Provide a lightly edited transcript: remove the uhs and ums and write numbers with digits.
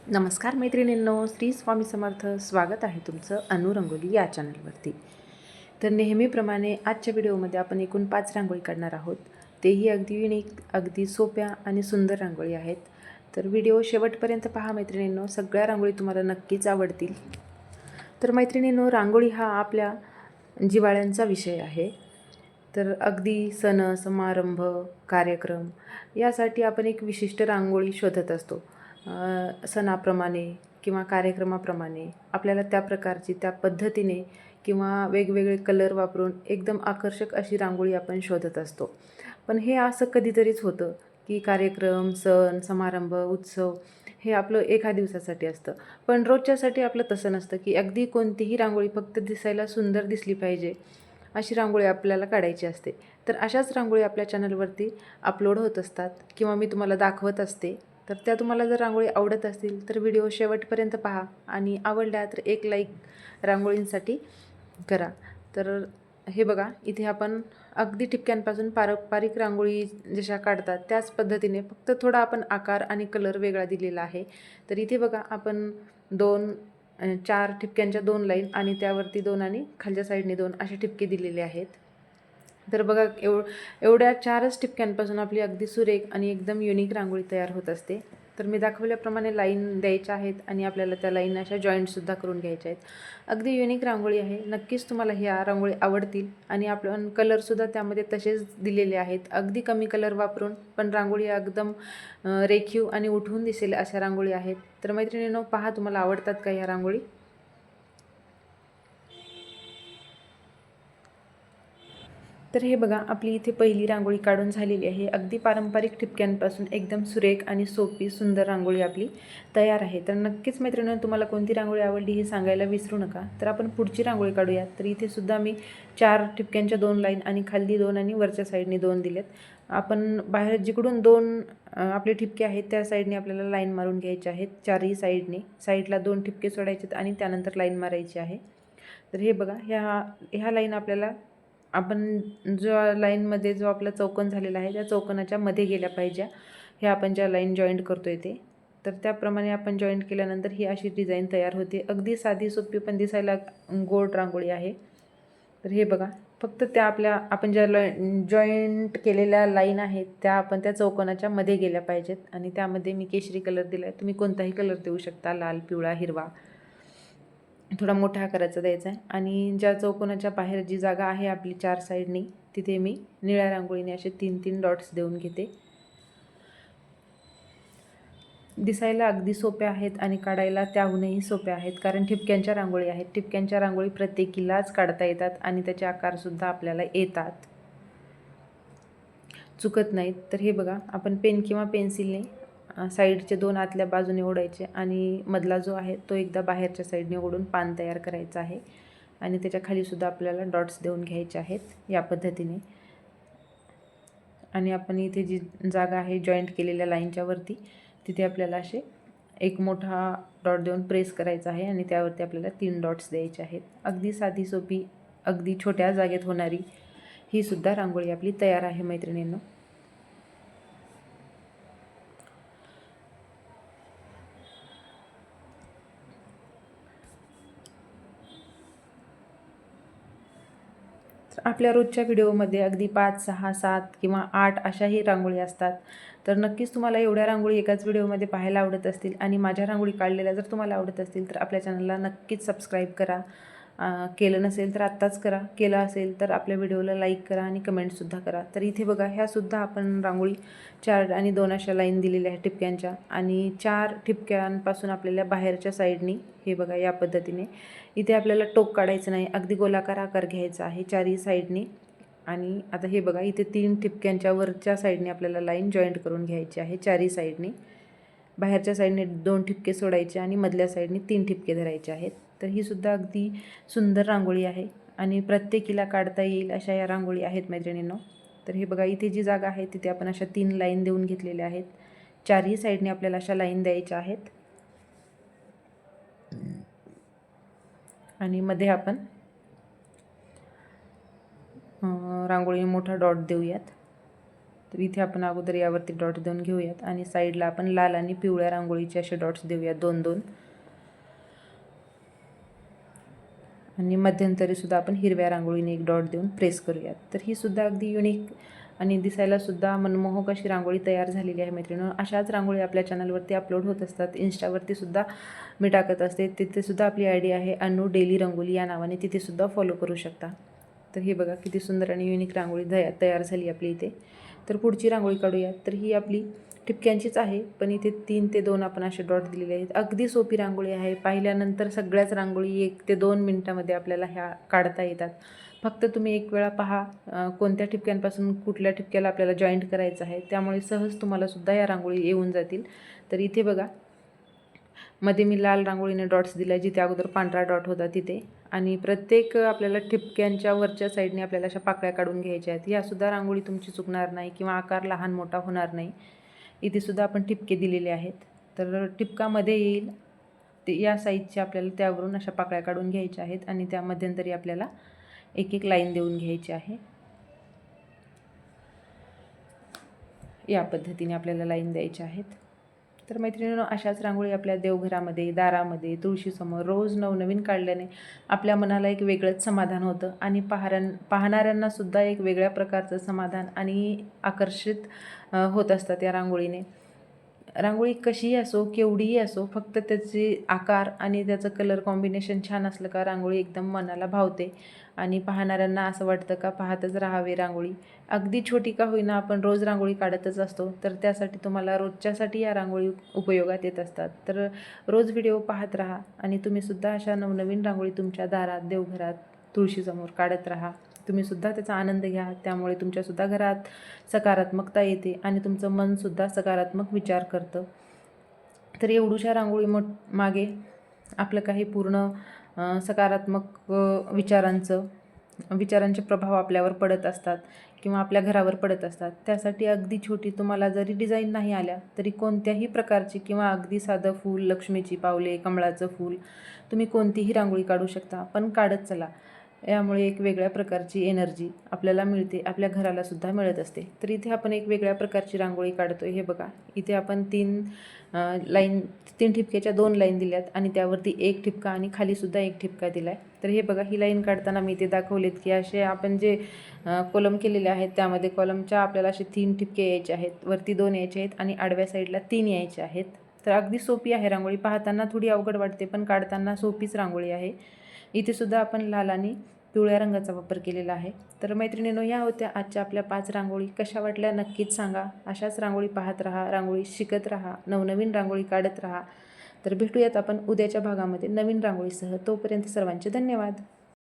नमस्कार मैत्रिणींनो, श्री स्वामी समर्थ. स्वागत आहे तुमचं अनु रंगोली या चॅनलवरती. तर नेहमीप्रमाणे आजच्या व्हिडिओमध्ये आपण एकूण 5 रांगोळी काढणार आहोत. तेही अगदी युनिक, अगदी सोप्या आणि सुंदर रांगोळी आहेत. तर व्हिडिओ शेवटपर्यंत पहा मैत्रिणींनो, सगळ्या रांगोळी तुम्हाला नक्कीच आवडतील. तर मैत्रिणींनो, रांगोळी हा आपल्या जिव्हाळ्यांचा विषय आहे. तर अगदी सण समारंभ, कार्यक्रम यासाठी आपण एक विशिष्ट रांगोळी शोधत असतो. सणाप्रमाणे किंवा कार्यक्रमाप्रमाणे आपल्याला त्या प्रकारची, त्या पद्धतीने किंवा वेगवेगळे कलर वापरून एकदम आकर्षक अशी रांगोळी आपण शोधत असतो. पण हे असं कधीतरीच होतं की कार्यक्रम, सण, समारंभ, उत्सव हे आपलं एका दिवसासाठी असतं. पण रोजच्यासाठी आपलं तसं नसतं की अगदी कोणतीही रांगोळी फक्त दिसायला सुंदर दिसली पाहिजे अशी रांगोळी आपल्याला काढायची असते. तर अशाच रांगोळी आपल्या चॅनलवरती अपलोड होत असतात किंवा मी तुम्हाला दाखवत असते. तर त्या तुम्हाला जर रांगोळी आवडत असतील तर व्हिडिओ शेवटपर्यंत पहा आणि आवडल्या तर एक लाईक रांगोळींसाठी करा. तर हे बघा, इथे आपण अगदी ठिपक्यांपासून पारंपरिक रांगोळी जशा काढतात त्याच पद्धतीने फक्त थोडा आपण आकार आणि कलर वेगळा दिलेला आहे. तर इथे बघा, आपण 4 ठिपक्यांच्या 2 लाईन आणि त्यावरती 2 आणि खालच्या साईडने 2 असे ठिपके दिलेले आहेत. तर बघा, एवढ्या 4च ठिपक्यांपासून आपली अगदी सुरेख आणि एकदम युनिक रांगोळी तयार होत असते. तर मी दाखवल्याप्रमाणे लाईन द्यायच्या आहेत आणि आपल्याला त्या लाईन अशा जॉईंटसुद्धा करून घ्यायच्या आहेत. अगदी युनिक रांगोळी आहे. नक्कीच तुम्हाला ह्या रांगोळी आवडतील आणि आपण कलरसुद्धा त्यामध्ये तसेच दिलेले आहेत. अगदी कमी कलर वापरून पण रांगोळी एकदम रेखीव आणि उठून दिसेल अशा रांगोळी आहेत. तर मैत्रिणींनो, पहा, तुम्हाला आवडतात का ह्या रांगोळी? तर हे बघा, आपली इथे पहिली रांगोळी काढून झालेली आहे. अगदी पारंपरिक ठिपक्यांपासून एकदम सुरेख आणि सोपी सुंदर रांगोळी आपली तयार आहे. तर नक्कीच मैत्रिणींनो, तुम्हाला कोणती रांगोळी आवडली हे सांगायला विसरू नका. तर आपण पुढची रांगोळी काढूयात. तर इथे सुद्धा मी 4 ठिपक्यांच्या 2 लाईन आणि खाली 2 आणि वरच्या साईडने 2 दिलेत. आपण बाहेर जिकडून 2 आपले ठिपके आहेत त्या साईडने आपल्याला लाईन मारून घ्यायचे आहेत. चारही साईडला 2 ठिपके सोडायचे आणि त्यानंतर लाईन मारायची आहे. तर हे बघा, ह्या लाईन आपल्याला, आपण जो लाईनमध्ये जो आपला चौकोन झालेला आहे त्या चौकोनाच्या मध्ये गेल्या पाहिजे. हे आपण ज्या लाईन जॉईंट करतो आहे ते, तर त्याप्रमाणे आपण जॉईंट केल्यानंतर ही अशी डिझाईन तयार होते. अगदी साधी सोपी पण दिसायला गोड रांगोळी आहे. तर हे बघा, फक्त त्या आपण ज्या जॉईंट केलेल्या लाईन आहेत त्या आपण त्या चौकोनाच्या मध्ये गेल्या पाहिजेत. आणि त्यामध्ये मी केशरी कलर दिला आहे. तुम्ही कोणताही कलर देऊ शकता, लाल, पिवळा, हिरवा. थोडा मोठ्या आकाराचा द्यायचा आहे. आणि ज्या चौकोनाच्या बाहेर जी जागा आहे आपली 4 साईडनी, तिथे मी निळ्या रांगोळीने असे 3-3 डॉट्स देऊन घेते. दिसायला अगदी सोप्या आहेत आणि काढायला त्याहूनही सोप्या आहेत, कारण ठिपक्यांच्या रांगोळी आहेत. ठिपक्यांच्या रांगोळी प्रत्येकीलाच काढता येतात आणि त्याचे आकारसुद्धा आपल्याला येतात, चुकत नाहीत. तर हे बघा, आपण पेन किंवा पेन्सिलने साईडचे 2 आतल्या बाजूने ओढायचे आणि मधला जो आहे तो एकदा बाहेरच्या साईडने ओढून पान तयार करायचं आहे. आणि त्याच्या खालीसुद्धा आपल्याला डॉट्स देऊन घ्यायचे आहेत या पद्धतीने. आणि आपण इथे जी जागा आहे जॉईंट केलेल्या लाईनच्या वरती, तिथे आपल्याला असे एक मोठा डॉट देऊन प्रेस करायचा आहे आणि त्यावरती आपल्याला 3 डॉट्स द्यायचे आहेत. अगदी साधी सोपी, अगदी छोट्या जागेत होणारी ही सुद्धा रांगोळी आपली तयार आहे मैत्रिणींनो. आपल्या रोजच्या व्हिडिओमध्ये अगदी 5, 6, 7 किंवा 8 अशाही रांगोळी असतात. तर नक्कीच तुम्हाला एवढ्या रांगोळी एकाच व्हिडिओमध्ये पाहायला आवडत असतील आणि माझ्या रांगोळी काढलेल्या जर तुम्हाला आवडत असतील तर आपल्या चॅनलला नक्कीच सबस्क्राईब करा. केलं नसेल तर आत्ताच करा. केलं असेल तर आपल्या व्हिडिओला लाईक करा आणि कमेंटसुद्धा करा. तर इथे बघा, ह्यासुद्धा आपण रांगोळी 4 आणि 2 अशा लाईन दिलेल्या आहेत ठिपक्यांच्या. आणि 4 ठिपक्यांपासून आपल्याला बाहेरच्या साईडनी, हे बघा, या पद्धतीने इथे आपल्याला टोक काढायचं नाही, अगदी गोलाकार आकार घ्यायचा आहे चारही साईडनी. आणि आता हे बघा, इथे 3 ठिपक्यांच्या वरच्या साईडने आपल्याला लाईन जॉईंट करून घ्यायची आहे चारही साईडनी. बाहेरच्या साईडने 2 ठिपके सोडायचे आणि मधल्या साईडने 3 ठिपके धरायचे आहेत. तर ही सुद्धा अगदी सुंदर रांगोळी आहे आणि प्रत्येकीला काढता येईल अशा या रांगोळी आहेत मैत्रिणींनो. तर हे बघा, इथे जी जागा आहे तिथे आपण अशा 3 लाईन देऊन घेतलेल्या आहेत. चारही साईडने आपल्याला अशा लाईन द्यायच्या आहेत आणि मध्ये आपण रांगोळी मोठा डॉट देऊयात. तर इथे आपण अगोदर यावरती डॉट्स देऊन घेऊयात आणि साईडला आपण लाल आणि पिवळ्या रांगोळीचे असे डॉट्स देऊयात 2-2 आणि मध्यंतरीसुद्धा आपण हिरव्या रांगोळीने एक डॉट देऊन प्रेस करूयात. तर ही सुद्धा अगदी युनिक आणि दिसायलासुद्धा मनमोहक अशी रांगोळी तयार झालेली आहे मैत्रिणींनो. अशाच रांगोळी आपल्या चॅनलवरती अपलोड होत असतात. इन्स्टावरतीसुद्धा मी टाकत असते, तिथेसुद्धा आपली आय डी आहे अनु डेली रंगोली या नावाने, तिथेसुद्धा फॉलो करू शकता. तर हे बघा किती सुंदर आणि युनिक रांगोळी तयार झाली आपली इथे. तर पुढची रांगोळी काढूयात. तर ही आपली ठिपक्यांचीच आहे, पण इथे 3 ते 2 आपण असे डॉट दिलेले आहेत. अगदी सोपी रांगोळी आहे. पाहिल्यानंतर सगळ्याच रांगोळी 1 ते 2 मिनटामध्ये आपल्याला ह्या काढता येतात. फक्त तुम्ही एक वेळा पहा कोणत्या ठिपक्यांपासून कुठल्या ठिपक्याला आपल्याला जॉईंट करायचं आहे, त्यामुळे सहज तुम्हालासुद्धा या रांगोळी येऊन जातील. तर इथे बघा मध्ये मी लाल रांगोळीने डॉट्स दिला, जिथे अगोदर पांढरा डॉट होता तिथे, आणि प्रत्येक आपल्याला ठिपक्यांच्या वरच्या साईडने आपल्याला अशा पाकळ्या काढून घ्यायच्या आहेत. यासुद्धा रांगोळी तुमची चुकणार नाही किंवा आकार लहान मोठा होणार नाही. इथेसुद्धा आपण ठिपके दिलेले आहेत. तर ठिपकामध्ये येईल ते या साईजचे आपल्याला त्यावरून अशा पाकळ्या काढून घ्यायच्या आहेत आणि त्या मध्यंतरी आपल्याला एक एक लाईन देऊन घ्यायची आहे. या पद्धतीने आपल्याला लाईन द्यायच्या आहेत. तर मैत्रिणींनो, अशाच रांगोळी आपल्या देवघरामध्ये, दारामध्ये, तुळशीसमोर रोज नवनवीन काढल्याने आपल्या मनाला एक वेगळंच समाधान होतं आणि पाहणाऱ्यांनासुद्धा एक वेगळ्या प्रकारचं समाधान आणि आकर्षित होत असतात या रांगोळीने. रांगोळी कशीही असो, केवढीही असो, फक्त त्याचे आकार आणि त्याचं कलर कॉम्बिनेशन छान असलं का रांगोळी एकदम मनाला भावते आणि पाहणाऱ्यांना असं वाटतं का पाहतच राहावे रांगोळी. अगदी छोटी का होईना आपण रोज रांगोळी काढतच असतो, तर त्यासाठी तुम्हाला रोजच्यासाठी या रांगोळी उपयोगात येत असतात. तर रोज व्हिडिओ पाहत राहा आणि तुम्हीसुद्धा अशा नवनवीन रांगोळी तुमच्या दारात, देवघरात, तुळशीसमोर काढत राहा. तुम्हीसुद्धा त्याचा आनंद घ्या. त्यामुळे तुमच्यासुद्धा घरात सकारात्मकता येते आणि तुमचं मनसुद्धा सकारात्मक विचार करतं. तर एवढूशा रांगोळी मागे आपलं काही पूर्ण सकारात्मक विचारांचे प्रभाव आपल्यावर पडत असतात किंवा आपल्या घरावर पडत असतात. त्यासाठी अगदी छोटी तुम्हाला जरी डिझाईन नाही आल्या तरी कोणत्याही प्रकारची किंवा अगदी साधं फूल, लक्ष्मीची पावले, कमळाचं फूल, तुम्ही कोणतीही रांगोळी काढू शकता, पण काढत चला. यामुळे एक वेगळ्या प्रकारची एनर्जी आपल्याला मिळते, आपल्या घरालासुद्धा मिळत असते. तर इथे आपण एक वेगळ्या प्रकारची रांगोळी काढतो. हे बघा इथे आपण 3 ठिपक्याच्या 2 लाईन दिल्यात आणि त्यावरती 1 ठिपका आणि खालीसुद्धा 1 ठिपका दिला आहे. तर हे बघा ही लाईन काढताना मी इथे दाखवलेत की असे आपण जे कॉलम केलेले आहेत त्यामध्ये कॉलमच्या आपल्याला असे 3 ठिपके यायचे आहेत, वरती 2 यायचे आहेत आणि आडव्या साईडला 3 यायचे आहेत. तर अगदी सोपी आहे रांगोळी. पाहताना थोडी अवघड वाटते, पण काढताना सोपीच रांगोळी आहे. इथेसुद्धा आपण लाल आणि पिवळ्या रंगाचा वापर केलेला आहे. तर मैत्रिणींनो, या होत्या आजच्या आपल्या 5 रांगोळी. कशा वाटल्या नक्कीच सांगा. अशाच रांगोळी पाहत राहा, रांगोळी शिकत राहा, नवनवीन रांगोळी काढत राहा. तर भेटूयात आपण उद्याच्या भागामध्ये नवीन रांगोळीसह. तोपर्यंत सर्वांचे धन्यवाद.